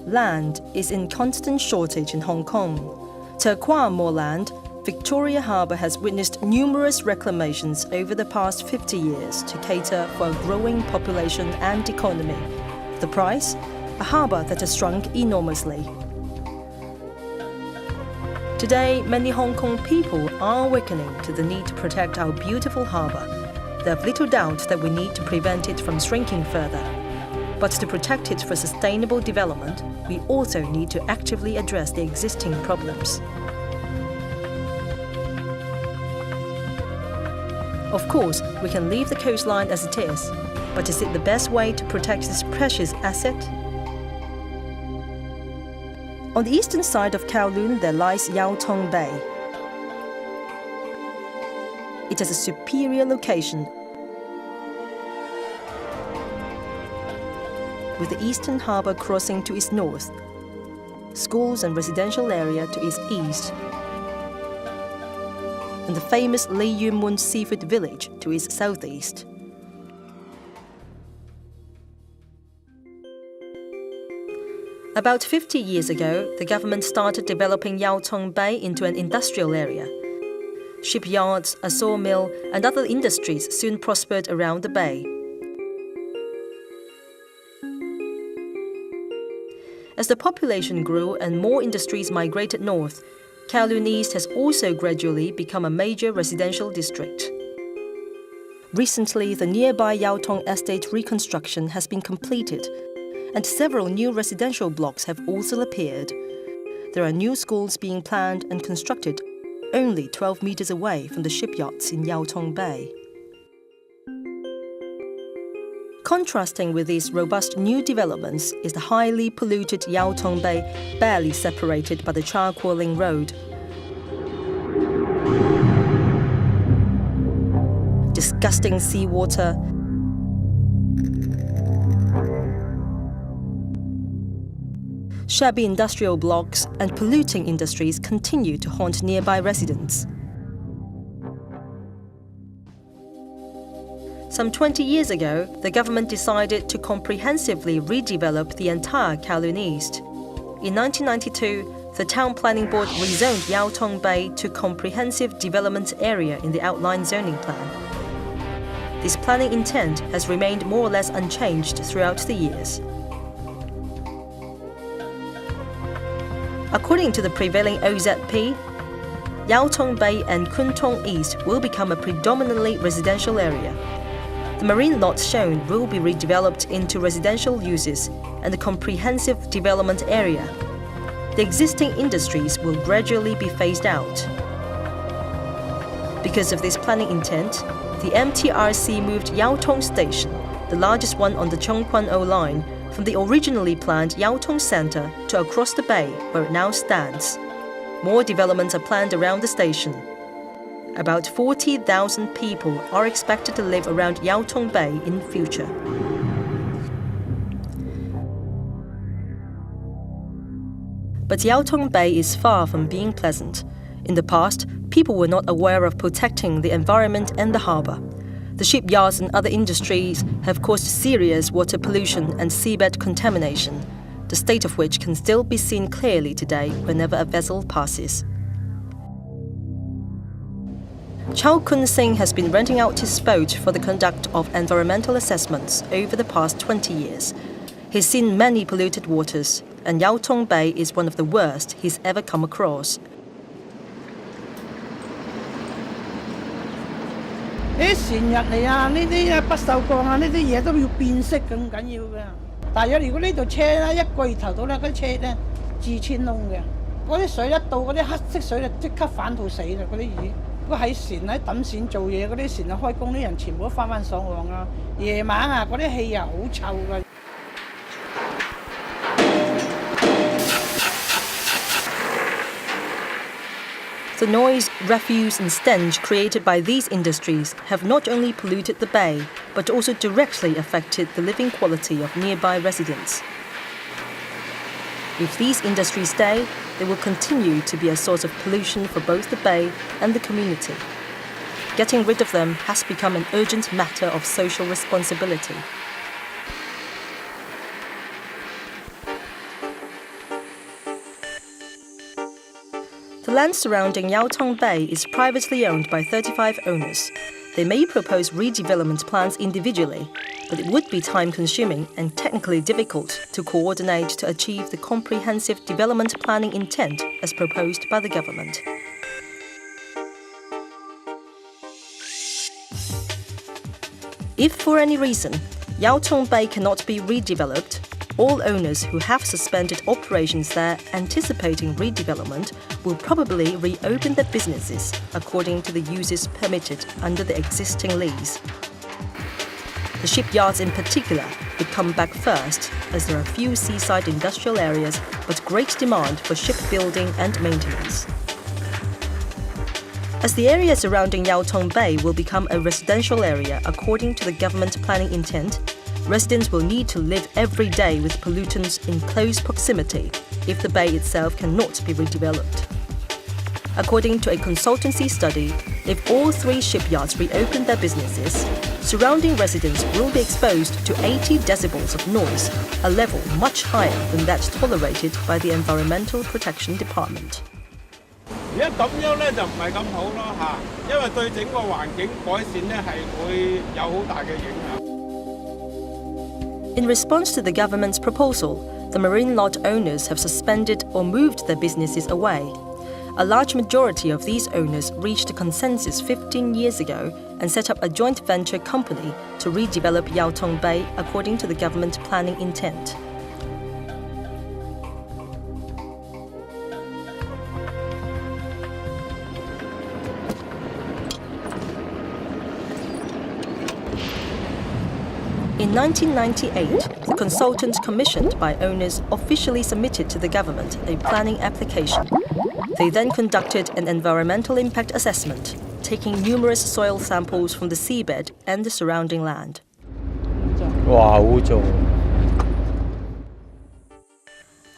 Land is in constant shortage in Hong Kong. To acquire more land, Victoria Harbour has witnessed numerous reclamations over the past 50 years to cater for a growing population and economy. The price? A harbour that has shrunk enormously. Today, many Hong Kong people are awakening to the need to protect our beautiful harbour. They have little doubt that we need to prevent it from shrinking further. But to protect it for sustainable development, we also need to actively address the existing problems. Of course, we can leave the coastline as it is, but is it the best way to protect this precious asset? On the eastern side of Kowloon, there lies YTBay. It has a superior location, with the eastern harbour crossing to its north, schools and residential area to its east, and the famous Lee Yuen Mun Seafood Village to its southeast. About 50 years ago, the government started developing YTBay into an industrial area. Shipyards, a sawmill, and other industries soon prospered around the bay. As the population grew and more industries migrated north, Kowloon East has also gradually become a major residential district. Recently, the nearby Yaotong Estate reconstruction has been completed, and several new residential blocks have also appeared. There are new schools being planned and constructed only 12 meters away from the shipyards in YTBay. Contrasting with these robust new developments is the highly polluted YTBay, barely separated by the charcoaling road. Disgusting seawater, shabby industrial blocks and polluting industries continue to haunt nearby residents. Some 20 years ago, the government decided to comprehensively redevelop the entire Kowloon East. In 1992, the Town Planning Board rezoned YTBay to Comprehensive Development Area in the outline zoning plan. This planning intent has remained more or less unchanged throughout the years. According to the prevailing OZP, YTBay and Kwun Tong East will become a predominantly residential area. The marine lots shown will be redeveloped into residential uses and the comprehensive development area. The existing industries will gradually be phased out. Because of this planning intent, the MTRC moved Yaotong Station, the largest one on the Chung Kwan O line, from the originally planned Yaotong Centre to across the bay where it now stands. More developments are planned around the station. About 40,000 people are expected to live around YTBay in future. But YTBay is far from being pleasant. In the past, people were not aware of protecting the environment and the harbour. The shipyards and other industries have caused serious water pollution and seabed contamination, the state of which can still be seen clearly today whenever a vessel passes. Chow Kun Sing has been renting out his boat for the conduct of environmental assessments over the past 20 years. He's seen many polluted waters, and YTBay is one of the worst he's ever come across. 啲船入嚟啊，呢啲不鏽鋼啊，呢啲嘢都要變色咁緊要嘅。大約如果呢度車咧一個月頭到咧，嗰啲車咧至穿窿嘅，嗰啲水一到嗰啲黑色水就即刻反到死啦！嗰啲魚，如果喺船喺揼線做嘢嗰啲船啊開工啲人全部都翻上岸啊！夜晚啊嗰啲氣啊好臭㗎。The noise, refuse and stench created by these industries have not only polluted the bay, but also directly affected the living quality of nearby residents. If these industries stay, they will continue to be a source of pollution for both the bay and the community. Getting rid of them has become an urgent matter of social responsibility. land surrounding Yaotong Bay is privately owned by 35 owners. They may propose redevelopment plans individually, but it would be time-consuming and technically difficult to coordinate to achieve the comprehensive development planning intent as proposed by the government. If for any reason Yaotong Bay cannot be redeveloped, all owners who have suspended operations there anticipating redevelopment will probably reopen their businesses according to the uses permitted under the existing lease. The shipyards in particular would come back first, as there are few seaside industrial areas but great demand for shipbuilding and maintenance. As the area surrounding Yaotong Bay will become a residential area according to the government planning intent, residents will need to live every day with pollutants in close proximity if the bay itself cannot be redeveloped. According to a consultancy study, if all 3 shipyards reopen their businesses, surrounding residents will be exposed to 80 decibels of noise, a level much higher than that tolerated by the Environmental Protection Department. 而家咁樣咧就唔係咁好咯嚇，因為對整個環境改善咧係會有好大嘅影響。 In response to the government's proposal, the marine lot owners have suspended or moved their businesses away. A large majority of these owners reached a consensus 15 years ago and set up a joint venture company to redevelop Yaotong Bay according to the government planning intent. In 1998, the consultants commissioned by owners officially submitted to the government a planning application. They then conducted an environmental impact assessment, taking numerous soil samples from the seabed and the surrounding land.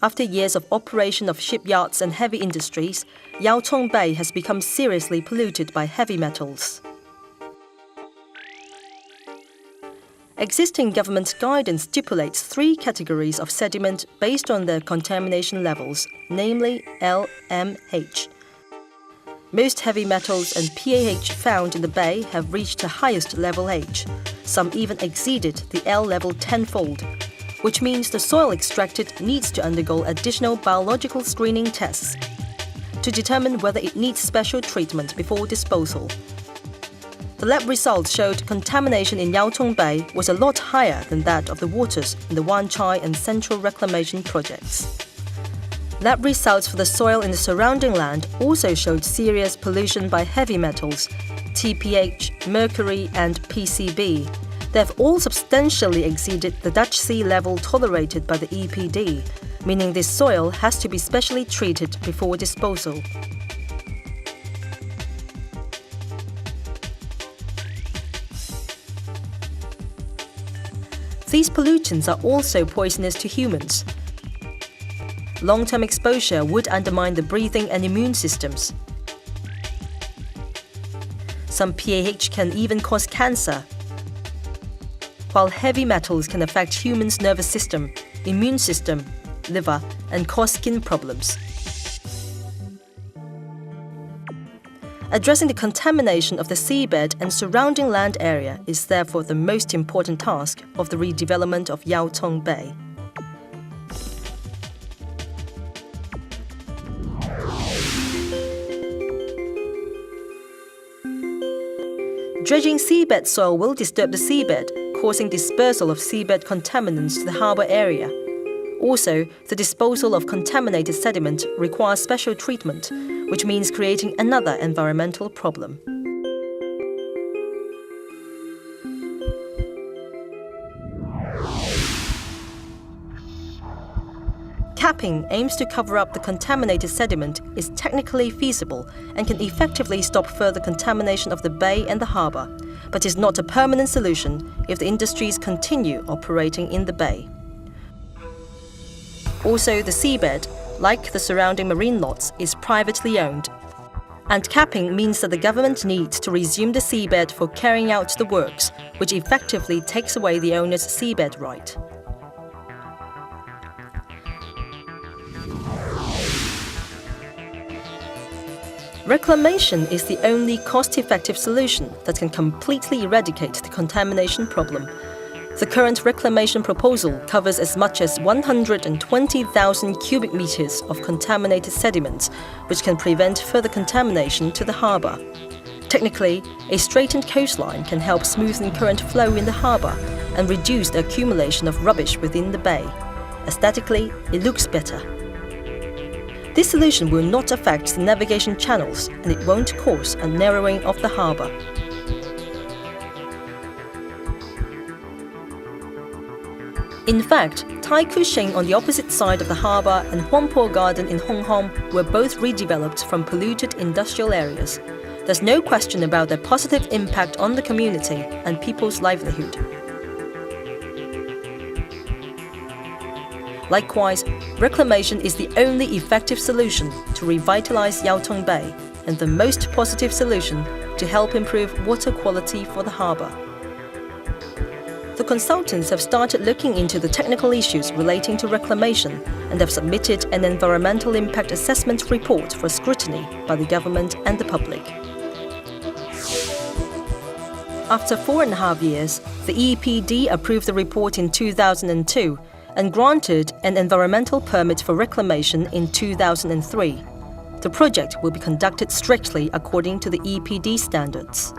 After years of operation of shipyards and heavy industries, Yaotong Bay has become seriously polluted by heavy metals. Existing government guidance stipulates 3 categories of sediment based on their contamination levels, namely L, M, H. Most heavy metals and PAH found in the bay have reached the highest level H. Some even exceeded the L level tenfold, which means the soil extracted needs to undergo additional biological screening tests to determine whether it needs special treatment before disposal. The lab results showed contamination in Yaotong Bay was a lot higher than that of the waters in the Wan Chai and Central Reclamation projects. Lab results for the soil in the surrounding land also showed serious pollution by heavy metals, TPH, mercury and PCB. They have all substantially exceeded the Dutch sea level tolerated by the EPD, meaning this soil has to be specially treated before disposal. These pollutants are also poisonous to humans. Long-term exposure would undermine the breathing and immune systems. Some PAH can even cause cancer, while heavy metals can affect humans' nervous system, immune system, liver, and cause skin problems. Addressing the contamination of the seabed and surrounding land area is therefore the most important task of the redevelopment of Yaotong Bay. Dredging seabed soil will disturb the seabed, causing dispersal of seabed contaminants to the harbour area. Also, the disposal of contaminated sediment requires special treatment, which means creating another environmental problem. Capping aims to cover up the contaminated sediment is technically feasible and can effectively stop further contamination of the bay and the harbour, but is not a permanent solution if the industries continue operating in the bay. Also, the seabed, like the surrounding marine lots, is privately owned. And capping means that the government needs to resume the seabed for carrying out the works, which effectively takes away the owner's seabed right. Reclamation is the only cost-effective solution that can completely eradicate the contamination problem. The current reclamation proposal covers as much as 120,000 cubic meters of contaminated sediments, which can prevent further contamination to the harbour. Technically, a straightened coastline can help smoothen current flow in the harbour and reduce the accumulation of rubbish within the bay. Aesthetically, it looks better. This solution will not affect the navigation channels and it won't cause a narrowing of the harbour. In fact, Tai Kwu Shing on the opposite side of the harbour and Huangpo Garden in Hong Kong were both redeveloped from polluted industrial areas. There's no question about their positive impact on the community and people's livelihood. Likewise, reclamation is the only effective solution to revitalise Yau Tong Bay and the most positive solution to help improve water quality for the harbour. The consultants have started looking into the technical issues relating to reclamation and have submitted an environmental impact assessment report for scrutiny by the government and the public. After 4.5 years, the EPD approved the report in 2002 and granted an environmental permit for reclamation in 2003. The project will be conducted strictly according to the EPD standards.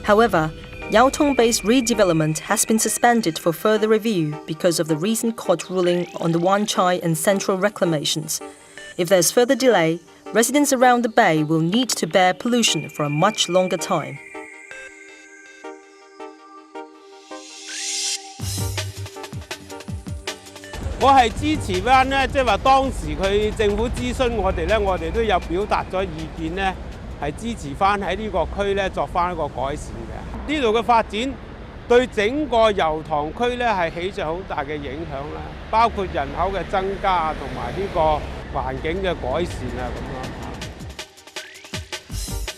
However, Yau Tong Bay's redevelopment has been suspended for further review because of the recent court ruling on the Wan Chai and Central reclamations. If there's further delay, residents around the bay will need to bear pollution for a much longer time. 我係支持翻咧，即係話當時佢政府諮詢我哋咧，我哋都有表達咗意見咧，係支持翻喺呢個區咧作翻一個改善嘅。呢度嘅發展對整個油塘區咧係起咗好大嘅影響啦，包括人口嘅增加啊，同埋呢個環境嘅改善啊咁樣。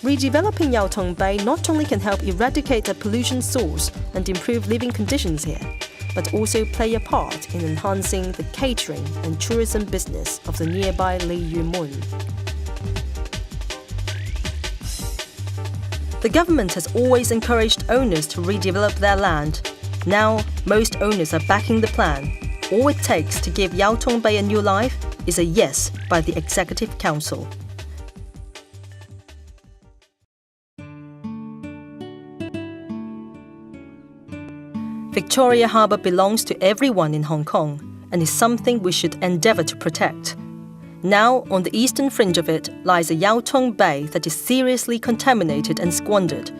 Redeveloping Yau Tong Bay not only can help eradicate the pollution source and improve living conditions here, but also play a part in enhancing the catering and tourism business of the nearby Li Yu Mun. The government has always encouraged owners to redevelop their land. Now, most owners are backing the plan. All it takes to give Yau Tong Bay a new life is a yes by the Executive Council. Victoria Harbour belongs to everyone in Hong Kong and is something we should endeavour to protect. Now, on the eastern fringe of it lies a Yau Tong Bay that is seriously contaminated and squandered.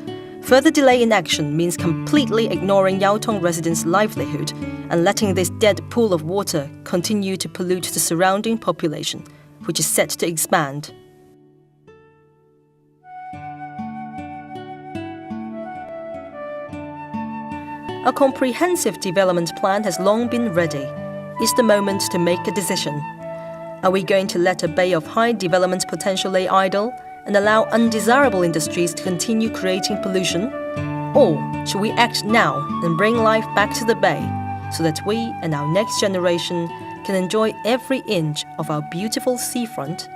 Further delay in action means completely ignoring Yau Tong residents' livelihood and letting this dead pool of water continue to pollute the surrounding population, which is set to expand. A comprehensive development plan has long been ready. It's the moment to make a decision. Are we going to let a bay of high development potential lay idle and allow undesirable industries to continue creating pollution? Or should we act now and bring life back to the bay so that we and our next generation can enjoy every inch of our beautiful seafront